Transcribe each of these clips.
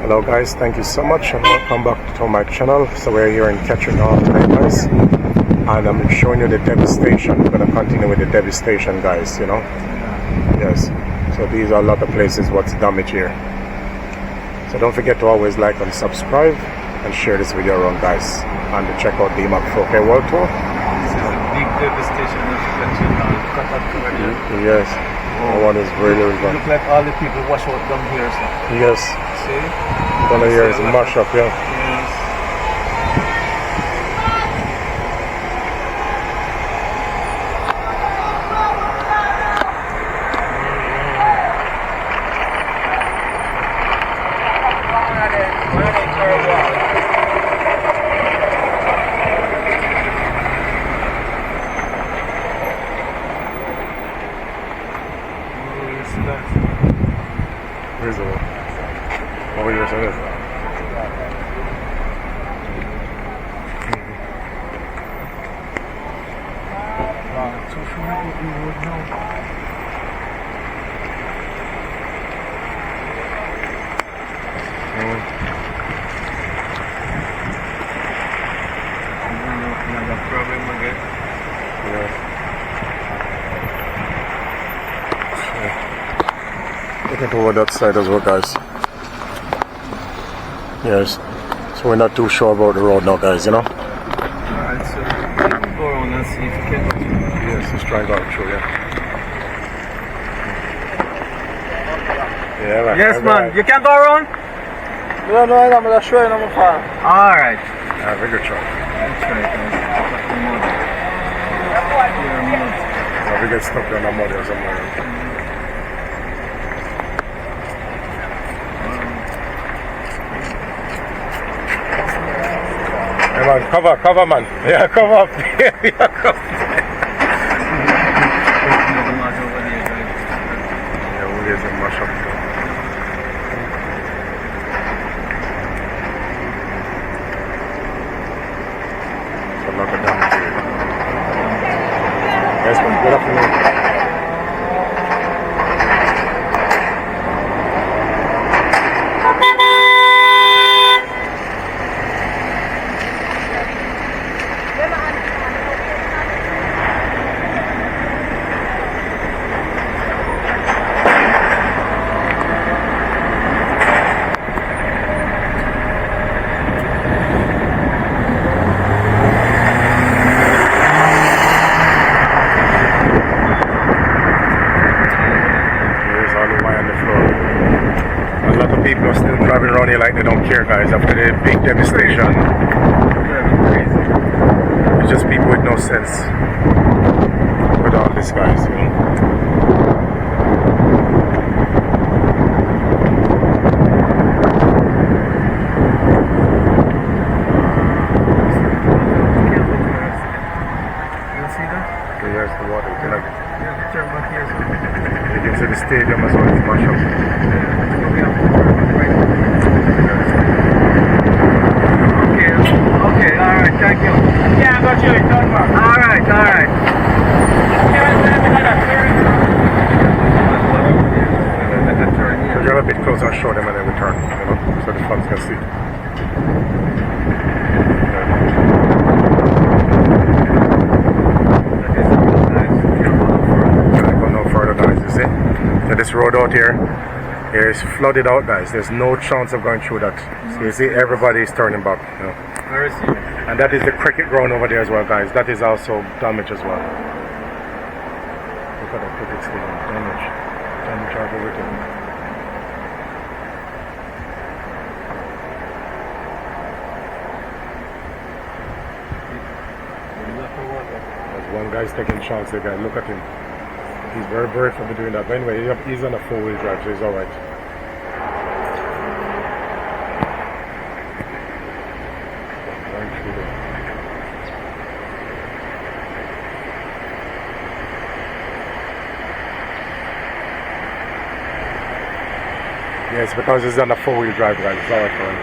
Hello guys, thank you so much and welcome back to my channel. So we're here in Trelawny tonight guys, and I'm showing you the devastation. We're going to continue with the devastation guys, you know. Yes, so these are a lot of places what's damaged here. So don't forget to always like and subscribe and share this video around guys, and to check out the Map 4K World Tour. This is a big devastation as you can see now. Cut up already. Yes, that one is really bad. Look like all the people wash out down here. So. Yes. See? Down here is mash up, yeah. Yes. Here's the one. Over here, so this. So sure what you would know. Another problem again. Yeah. Look at over that side as well, guys. Yes. So we're not too sure about the road now, guys, you know? Alright, so we can go around and see if we can. Yes, let's try and go through, yeah. Yeah, right. Yes, man, you can go around? No, I'm not sure I'm far. Alright. Yeah, very good try. That's right. Yeah, we get stuck down the mud or somewhere. Hey man, cover man. Yeah, cover up. Yeah, cover. Yeah, we get some mash up. It's a lot of damage here. Yes man, good afternoon. People are still driving around here like they don't care, guys, after the big devastation. It's just people with no sense with all this, guys, you know. You see that? Okay, here's the water. Yeah, turn back here. You can see the stadium as well, it's mash up. Okay, alright, thank you. Yeah, I got you, turn back. Alright. So you're a bit closer and show them and then we turn, you know, so the fans can see. Go no further, guys, you see? So this road out here is flooded out, guys. There's no chance of going through that. So you see everybody is turning back, you know. Where is he? And that is the cricket ground over there as well, guys. That is also damaged as well. Look at the cricket stadium. Damage all everything. There's one guy's taking a chance, the guy. Look at him. He's very brave for doing that. But anyway, he's on a 4-wheel drive, so he's alright. Yes, because he's on a 4-wheel drive, guys. It's alright for him.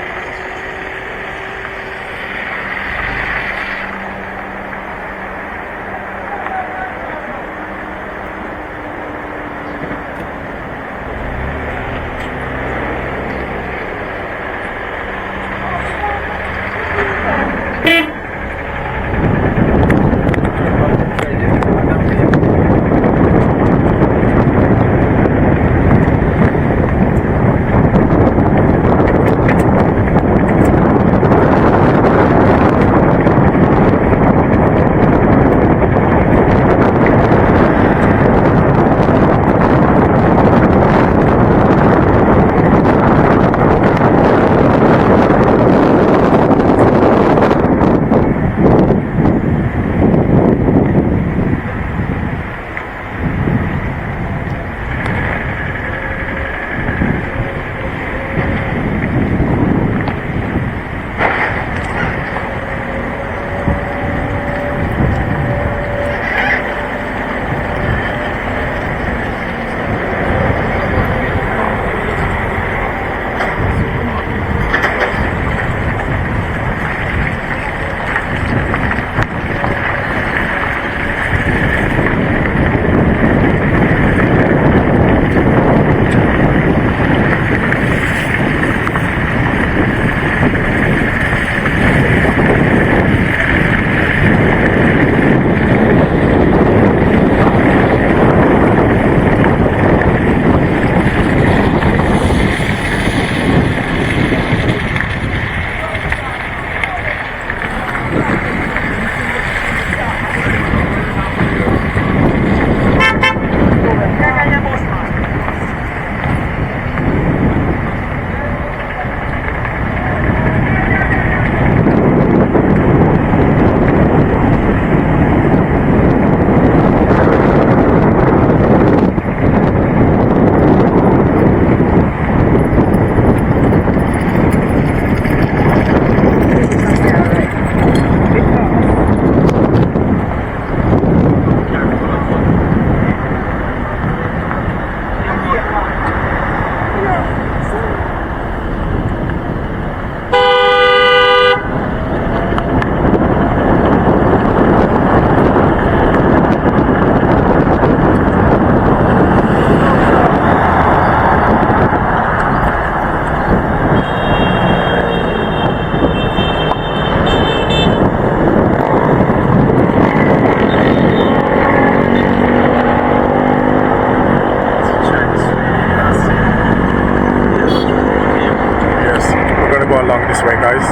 go along this way, guys.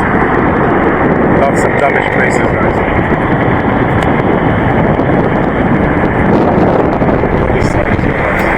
Love some damaged places, guys. This side is nice.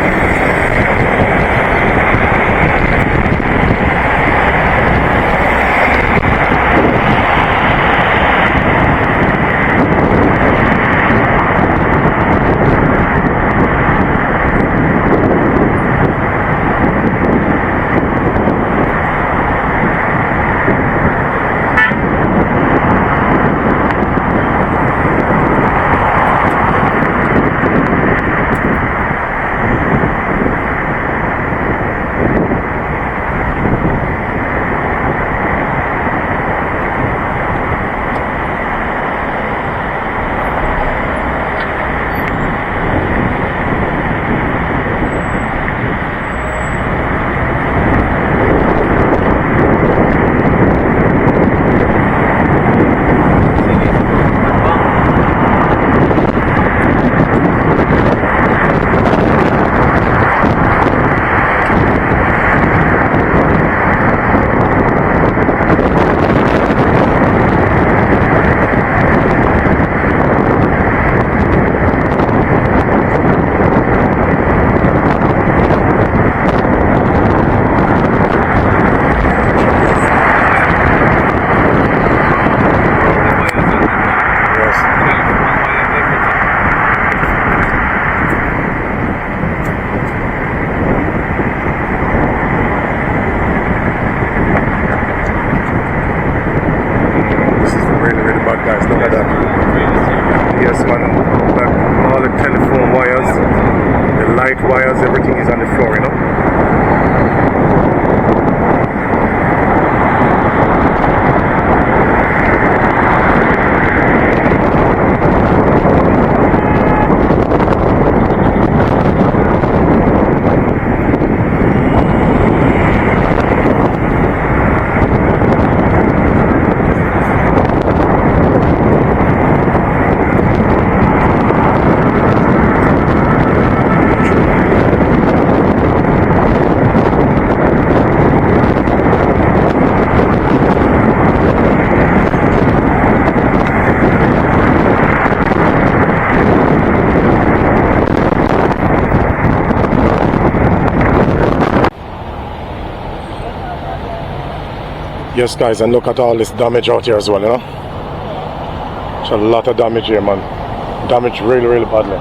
Wires, everything is on the floor, you know. Yes, guys, and look at all this damage out here as well, you know. It's a lot of damage here, man. Damage really, really badly.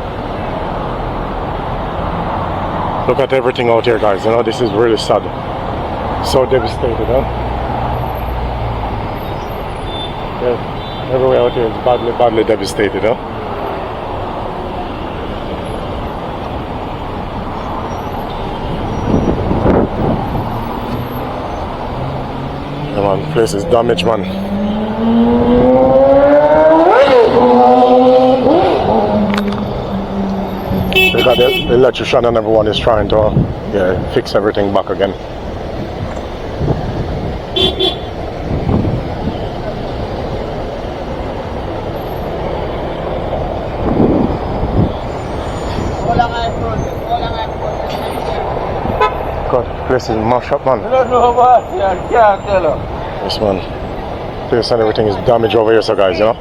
Look at everything out here, guys, you know. This is really sad. So devastated, huh? Yeah, everywhere out here is badly, badly devastated, huh? Man, place is damaged, man. They got the electrician and everyone is trying to fix everything back again. God, place is mashed up, man. Yes, man. Place and everything is damaged over here, so guys, you know.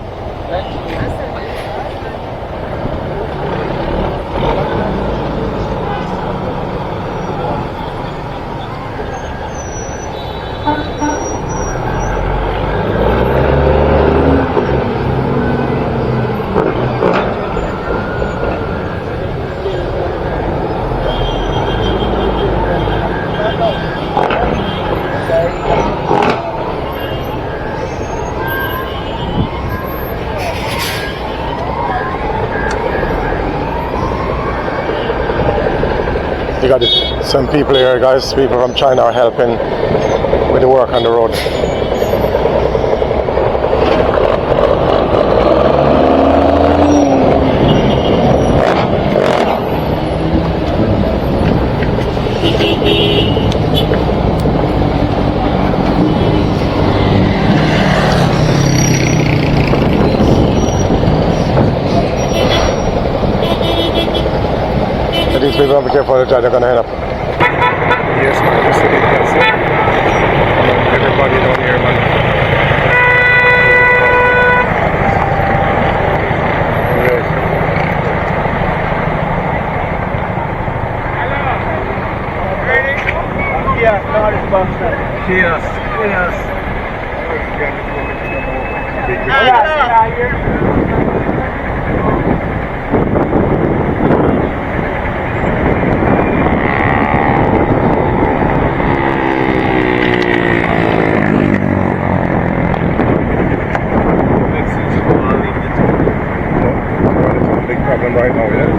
You got some people here, guys. People from China are helping with the work on the road. These people don't be careful, they're going to end up. Yes, man, just everybody down here. Big problem right now, yes.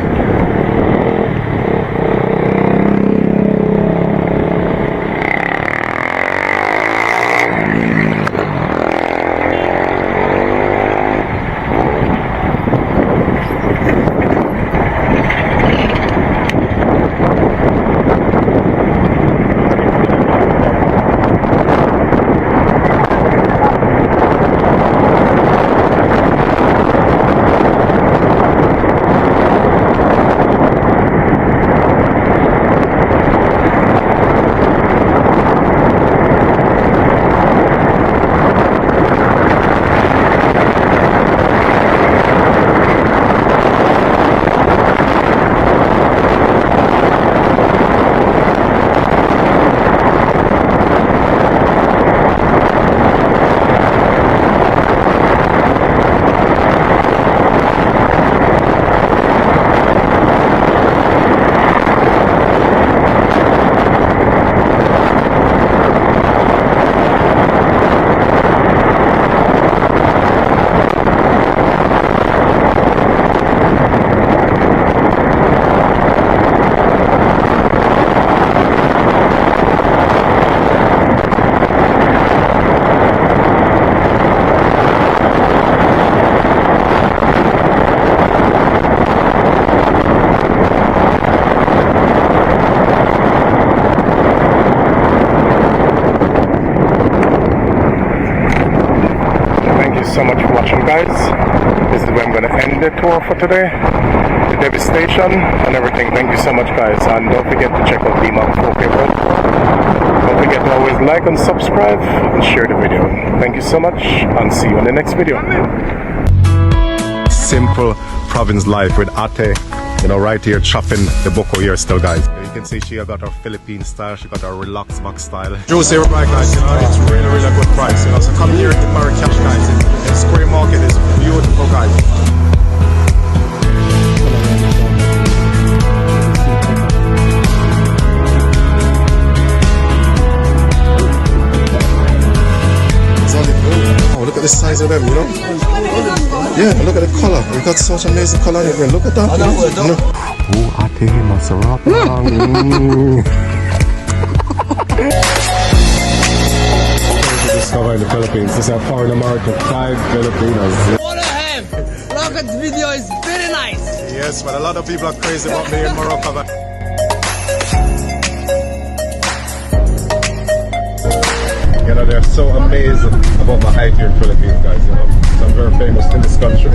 So much for watching, guys. This is where I'm going to end the tour for today. The devastation and everything. Thank you so much, guys, and don't forget to check out the Map 4K World. Don't forget to always like and subscribe and share the video. Thank you so much, and see you in the next video. Simple province life with Ate, you know, right here chopping the boko here still, guys. You can see she got her Philippine style, she got her relaxed back style. Juicy right, guys, you know, it's really a good price, you know, so come here to Marrakesh, guys. The Square Market is beautiful, guys. Oh, look at the size of them, you know? Yeah, look at the color. We got such amazing color in it. Look at that. Oh, Ate, Maserati. Discover in the Philippines. This is a foreign American 5 Filipinos. What a ham! Look at the video, is very nice. Yes, but a lot of people are crazy about me in Morocco. But you know, they're so amazed about my height here in Philippines, guys. You know, so I'm very famous in this country.